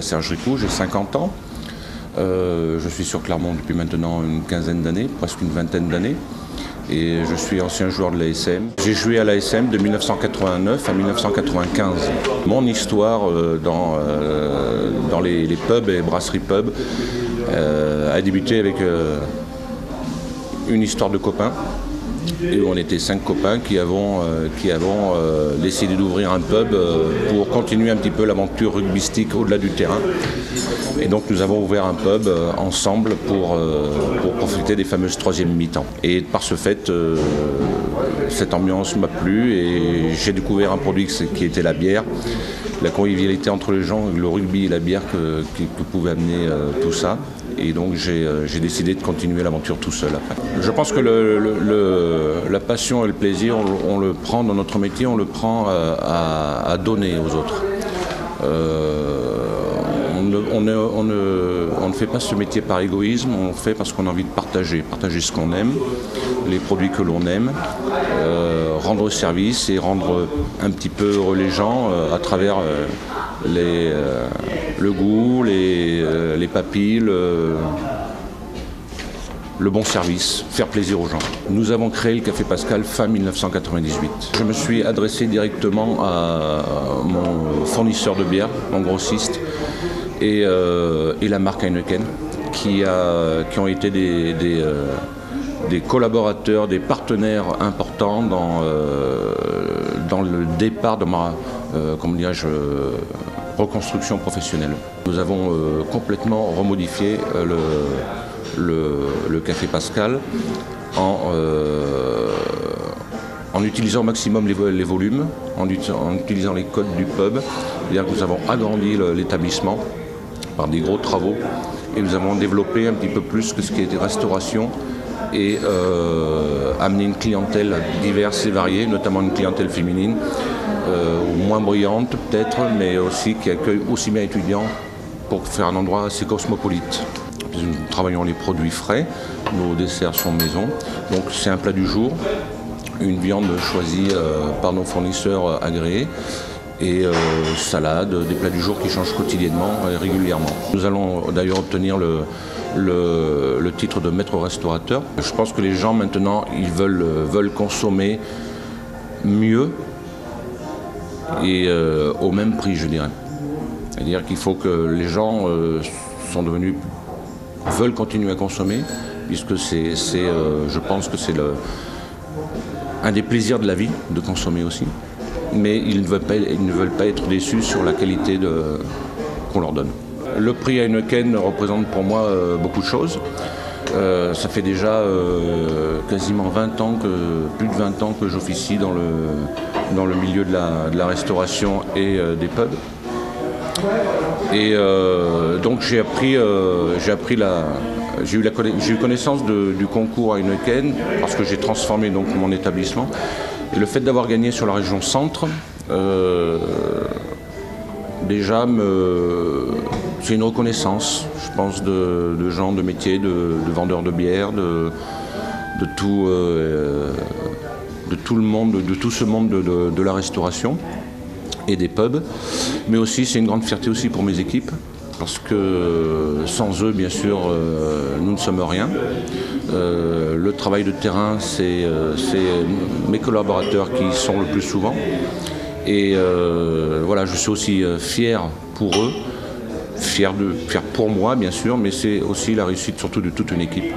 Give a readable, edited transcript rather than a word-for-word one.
m'appelle Serge Ricou, j'ai 50 ans. Je suis sur Clermont depuis maintenant une quinzaine d'années, presque une vingtaine d'années. Et je suis ancien joueur de l'ASM. J'ai joué à l'ASM de 1989 à 1995. Mon histoire dans les pubs et brasseries pubs a débuté avec une histoire de copains. Et on était 5 copains qui avons décidé d'ouvrir un pub pour continuer un petit peu l'aventure rugbystique au-delà du terrain. Et donc nous avons ouvert un pub ensemble pour profiter des fameuses troisième mi-temps. Et par ce fait, cette ambiance m'a plu et j'ai découvert un produit qui était la bière. La convivialité entre les gens, le rugby et la bière que pouvait amener tout ça. Et donc j'ai décidé de continuer l'aventure tout seul après. Je pense que la passion et le plaisir, on le prend dans notre métier, on le prend à donner aux autres. On ne fait pas ce métier par égoïsme, on le fait parce qu'on a envie de partager ce qu'on aime, les produits que l'on aime, rendre service et rendre un petit peu heureux les gens à travers le goût, les papilles, le bon service, faire plaisir aux gens. Nous avons créé le Café Pascal fin 1998. Je me suis adressé directement à mon fournisseur de bière, mon grossiste, et la marque Heineken, qui ont été des collaborateurs, des partenaires importants dans le départ de ma reconstruction professionnelle. Nous avons complètement remodifié le Café Pascal en utilisant au maximum les volumes, en utilisant les codes du pub. C'est-à-dire que nous avons agrandi l'établissement par des gros travaux et nous avons développé un petit peu plus que ce qui était restauration et amené une clientèle diverse et variée, notamment une clientèle féminine, moins bruyante peut-être, mais aussi qui accueille aussi bien étudiants pour faire un endroit assez cosmopolite. Nous travaillons les produits frais, nos desserts sont maison, donc c'est un plat du jour, une viande choisie par nos fournisseurs agréés, et salade, des plats du jour qui changent quotidiennement et régulièrement. Nous allons d'ailleurs obtenir le titre de maître restaurateur. Je pense que les gens maintenant, ils veulent consommer mieux et au même prix, je dirais. C'est-à-dire qu'il faut que les gens veulent continuer à consommer, puisque je pense que c'est un des plaisirs de la vie, de consommer aussi. Mais ils ne veulent pas être déçus sur la qualité qu'on leur donne. Le prix Heineken représente pour moi beaucoup de choses. Ça fait déjà quasiment plus de 20 ans que j'officie dans le milieu de la restauration et des pubs. Et donc j'ai eu connaissance du concours Heineken parce que j'ai transformé donc mon établissement. Et le fait d'avoir gagné sur la région centre, déjà c'est une reconnaissance, je pense, de gens de métier, de vendeurs de bière, de tout le monde, de tout ce monde de la restauration et des pubs. Mais aussi c'est une grande fierté aussi pour mes équipes, parce que sans eux, bien sûr, nous ne sommes rien. Le travail de terrain, c'est mes collaborateurs qui y sont le plus souvent. Et voilà, je suis aussi fier pour eux, fier pour moi, bien sûr, mais c'est aussi la réussite surtout de toute une équipe.